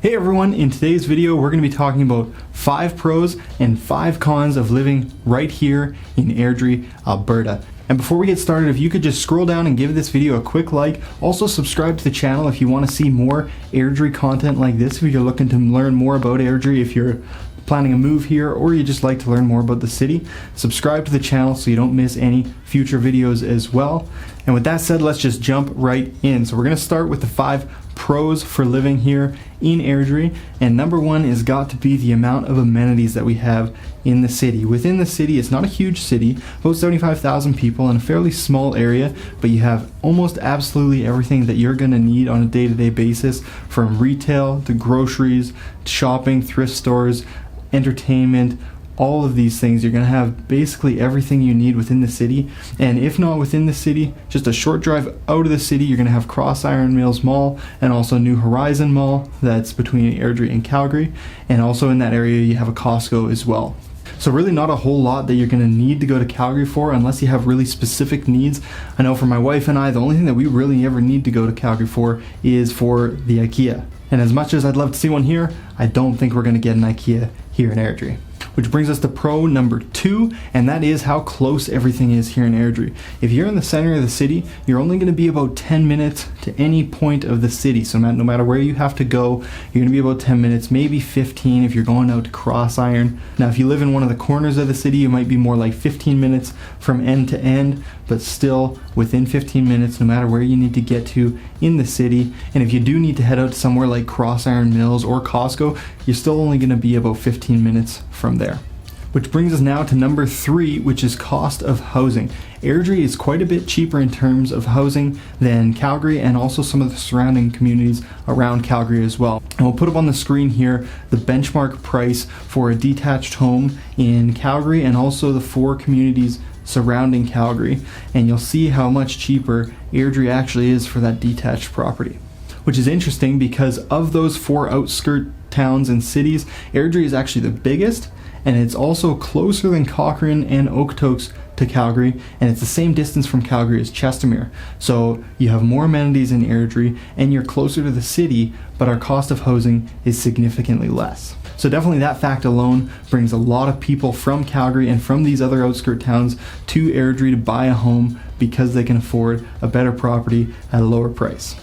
Hey everyone, in today's video we're going to be talking about 5 pros and 5 cons of living right here in Airdrie, Alberta. And before we get started, if you could just scroll down and give this video a quick like. Also subscribe to the channel if you want to see more Airdrie content like this, if you're looking to learn more about Airdrie, if you're planning a move here, or you just like to learn more about the city. Subscribe to the channel so you don't miss any future videos as well. And with that said, let's just jump right in. So we're going to start with the 5 pros for living here in Airdrie, and number 1 is got to be the amount of amenities that we have in the city. Within the city, it's not a huge city, about 75,000 people in a fairly small area, but you have almost absolutely everything that you're going to need on a day-to-day basis, from retail to groceries, shopping, thrift stores, entertainment. All of these things, you're going to have basically everything you need within the city. And if not within the city, just a short drive out of the city, you're going to have Cross Iron Mills Mall and also New Horizon Mall that's between Airdrie and Calgary. And also in that area you have a Costco as well. So really not a whole lot that you're going to need to go to Calgary for unless you have really specific needs. I know for my wife and I, the only thing that we really ever need to go to Calgary for is for the IKEA. And as much as I'd love to see one here, I don't think we're going to get an IKEA here in Airdrie. Which brings us to pro number 2, and that is how close everything is here in Airdrie. If you're in the center of the city, you're only going to be about 10 minutes to any point of the city. So no matter where you have to go, you're going to be about 10 minutes, maybe 15 if you're going out to Cross Iron. Now if you live in one of the corners of the city, you might be more like 15 minutes from end to end, but still within 15 minutes no matter where you need to get to in the city. And if you do need to head out to somewhere like Cross Iron Mills or Costco, you're still only going to be about 15 minutes from there. Which brings us now to number 3, which is cost of housing. Airdrie is quite a bit cheaper in terms of housing than Calgary and also some of the surrounding communities around Calgary as well. And we'll put up on the screen here the benchmark price for a detached home in Calgary and also the 4 communities surrounding Calgary, and you'll see how much cheaper Airdrie actually is for that detached property. Which is interesting because of those 4 outskirt towns and cities, Airdrie is actually the biggest, and it's also closer than Cochrane and Okotoks to Calgary, and it's the same distance from Calgary as Chestermere. So you have more amenities in Airdrie and you're closer to the city, but our cost of housing is significantly less. So definitely that fact alone brings a lot of people from Calgary and from these other outskirt towns to Airdrie to buy a home because they can afford a better property at a lower price.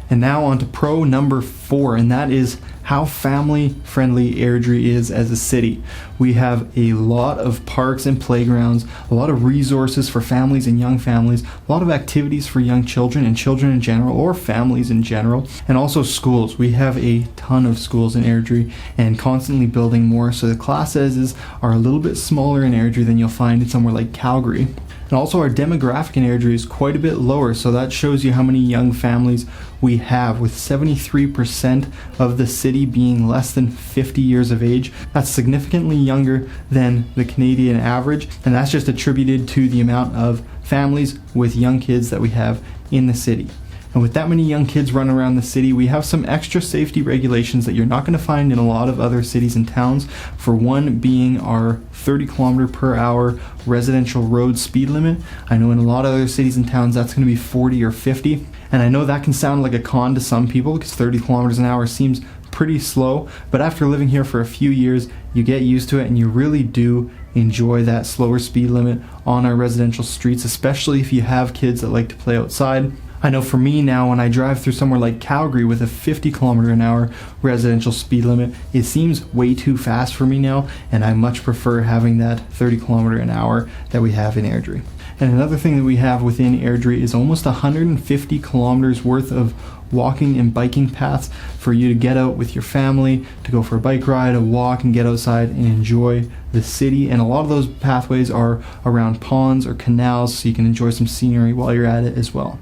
And now on to pro number 4, and that is how family friendly Airdrie is as a city. We have a lot of parks and playgrounds, a lot of resources for families and young families, a lot of activities for young children and children in general, or families in general, and also schools. We have a ton of schools in Airdrie and constantly building more, so the class sizes are a little bit smaller in Airdrie than you'll find in somewhere like Calgary. And also our demographic in Airdrie is quite a bit lower, so that shows you how many young families we have, with 73% of the city being less than 50 years of age. That's significantly younger than the Canadian average, and that's just attributed to the amount of families with young kids that we have in the city. And with that many young kids running around the city, we have some extra safety regulations that you're not going to find in a lot of other cities and towns. For one being our 30 kilometer per hour residential road speed limit. I know in a lot of other cities and towns that's going to be 40 or 50. And I know that can sound like a con to some people because 30 kilometers an hour seems pretty slow, but after living here for a few years, you get used to it and you really do enjoy that slower speed limit on our residential streets, especially if you have kids that like to play outside. I know for me now, when I drive through somewhere like Calgary with a 50 kilometer an hour residential speed limit, it seems way too fast for me now, and I much prefer having that 30 kilometer an hour that we have in Airdrie. And another thing that we have within Airdrie is almost 150 kilometers worth of walking and biking paths for you to get out with your family, to go for a bike ride, a walk, and get outside and enjoy the city. And a lot of those pathways are around ponds or canals, so you can enjoy some scenery while you're at it as well.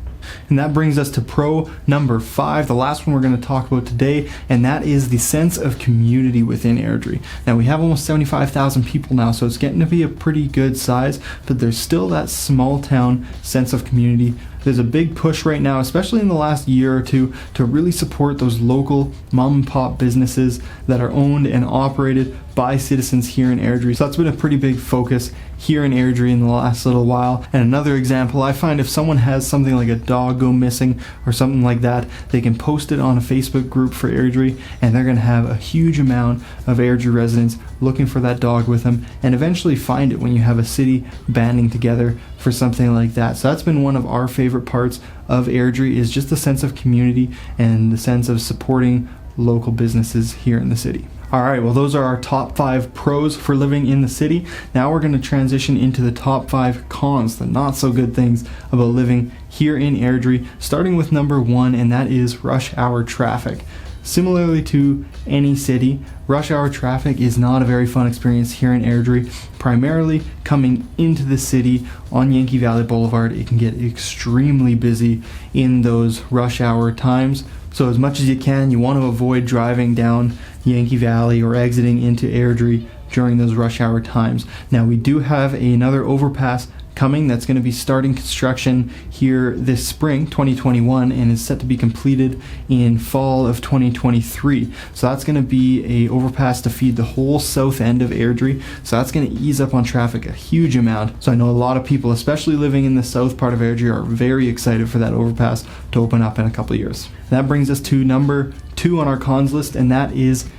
And that brings us to pro number 5, the last one we're going to talk about today, and that is the sense of community within Airdrie. Now we have almost 75,000 people now, so it's getting to be a pretty good size, but there's still that small town sense of community there's a big push right now, especially in the last year or two, to really support those local mom and pop businesses that are owned and operated by citizens here in Airdrie. So that's been a pretty big focus here in Airdrie in the last little while. And another example, I find if someone has something like a dog go missing or something like that, they can post it on a Facebook group for Airdrie, and they're going to have a huge amount of Airdrie residents looking for that dog with them, and eventually find it when you have a city banding together for something like that. So that's been one of our favorite parts of Airdrie, is just the sense of community and the sense of supporting local businesses here in the city. Alright, well those are our top 5 pros for living in the city. Now we're going to transition into the top 5 cons, the not so good things about living here in Airdrie, starting with number 1, and that is rush hour traffic. Similarly to any city, rush hour traffic is not a very fun experience here in Airdrie. Primarily coming into the city on Yankee Valley Boulevard, it can get extremely busy in those rush hour times. So as much as you can, you want to avoid driving down Yankee Valley or exiting into Airdrie during those rush hour times. Now we do have another overpass coming that's going to be starting construction here this spring 2021 and is set to be completed in fall of 2023. So that's going to be a overpass to feed the whole south end of Airdrie. So that's going to ease up on traffic a huge amount. So I know a lot of people, especially living in the south part of Airdrie, are very excited for that overpass to open up in a couple of years. That brings us to number 2 on our cons list, and that is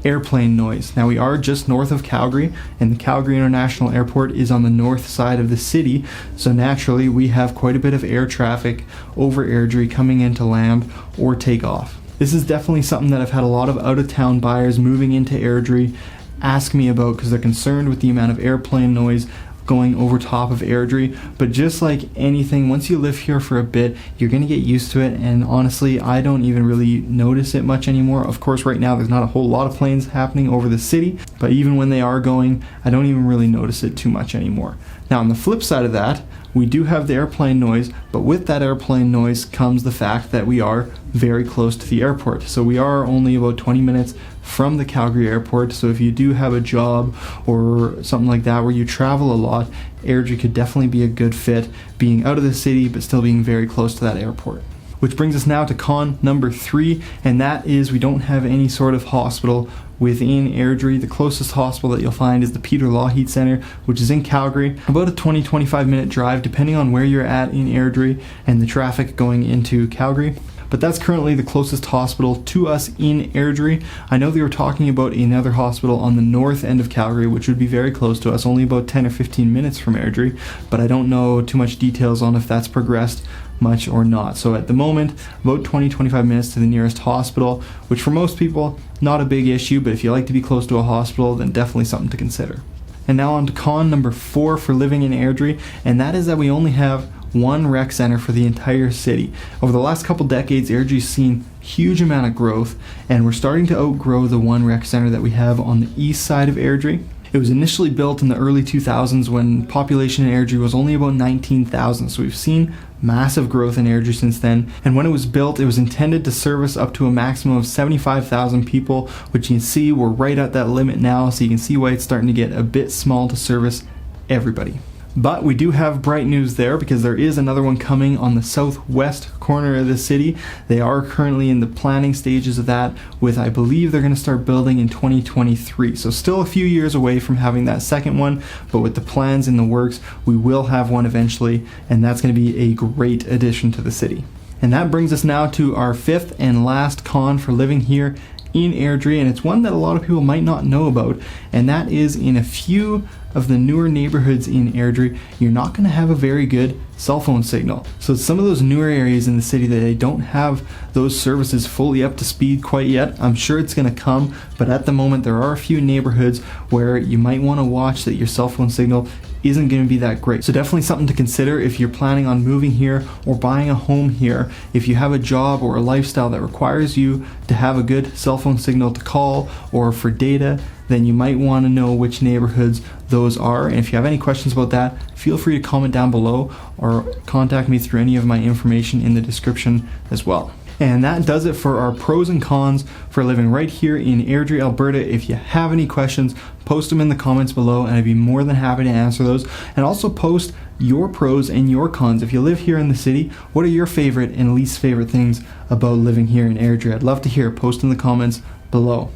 airplane noise. Now we are just north of Calgary, and the Calgary International Airport is on the north side of the city, so naturally we have quite a bit of air traffic over Airdrie coming into land or takeoff. This is definitely something that I've had a lot of out-of-town buyers moving into Airdrie ask me about, because they're concerned with the amount of airplane noise going over top of Airdrie. But just like anything, once you live here for a bit, you're going to get used to it, and honestly I don't even really notice it much anymore. Of course right now there's not a whole lot of planes happening over the city, but even when they are going, I don't even really notice it too much anymore. Now on the flip side of that, we do have the airplane noise, but with that airplane noise comes the fact that we are very close to the airport. So we are only about 20 minutes from the Calgary airport, so if you do have a job or something like that where you travel a lot, Airdrie could definitely be a good fit, being out of the city but still being very close to that airport. Which brings us now to con number 3, and that is we don't have any sort of hospital within Airdrie. The closest hospital that you'll find is the Peter Lougheed Centre, which is in Calgary, about a 20-25 minute drive depending on where you're at in Airdrie and the traffic going into Calgary. But that's currently the closest hospital to us in Airdrie. I know they were talking about another hospital on the north end of Calgary, which would be very close to us, only about 10 or 15 minutes from Airdrie, but I don't know too much details on if that's progressed much or not. So at the moment, about 20-25 minutes to the nearest hospital, which for most people, not a big issue, but if you like to be close to a hospital, then definitely something to consider. And now on to con number 4 for living in Airdrie, and that is that we only have one rec center for the entire city. Over the last couple decades, Airdrie's seen huge amount of growth, and we're starting to outgrow the one rec center that we have on the east side of Airdrie. It was initially built in the early 2000s when population in Airdrie was only about 19,000, so we've seen massive growth in Airdrie since then. And when it was built, it was intended to service up to a maximum of 75,000 people, which you can see we're right at that limit now, so you can see why it's starting to get a bit small to service everybody. But we do have bright news there, because there is another one coming on the southwest corner of the city. They are currently in the planning stages of that, with I believe they're going to start building in 2023. So still a few years away from having that second one, but with the plans in the works, we will have one eventually, and that's going to be a great addition to the city. And that brings us now to our 5th and last con for living here in Airdrie, and it's one that a lot of people might not know about, and that is in a few of the newer neighborhoods in Airdrie, you're not going to have a very good cell phone signal. So some of those newer areas in the city that they don't have those services fully up to speed quite yet. I'm sure it's going to come, but at the moment there are a few neighborhoods where you might want to watch that your cell phone signal isn't going to be that great. So definitely something to consider if you're planning on moving here or buying a home here. If you have a job or a lifestyle that requires you to have a good cell phone signal to call or for data, then you might want to know which neighborhoods those are. And if you have any questions about that, feel free to comment down below or contact me through any of my information in the description as well. And that does it for our pros and cons for living right here in Airdrie, Alberta. If you have any questions, post them in the comments below and I'd be more than happy to answer those. And also post your pros and your cons. If you live here in the city, what are your favorite and least favorite things about living here in Airdrie? I'd love to hear it. Post in the comments below.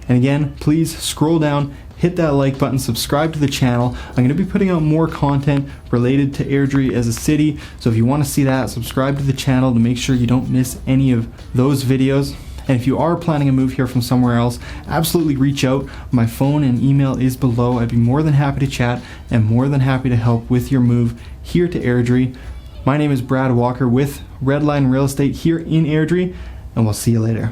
And again, please scroll down, hit that like button, subscribe to the channel. I'm going to be putting out more content related to Airdrie as a city, so if you want to see that, subscribe to the channel to make sure you don't miss any of those videos. And if you are planning a move here from somewhere else, absolutely reach out. My phone and email is below. I'd be more than happy to chat and more than happy to help with your move here to Airdrie. My name is Brad Walker with Redline Real Estate here in Airdrie, and we'll see you later.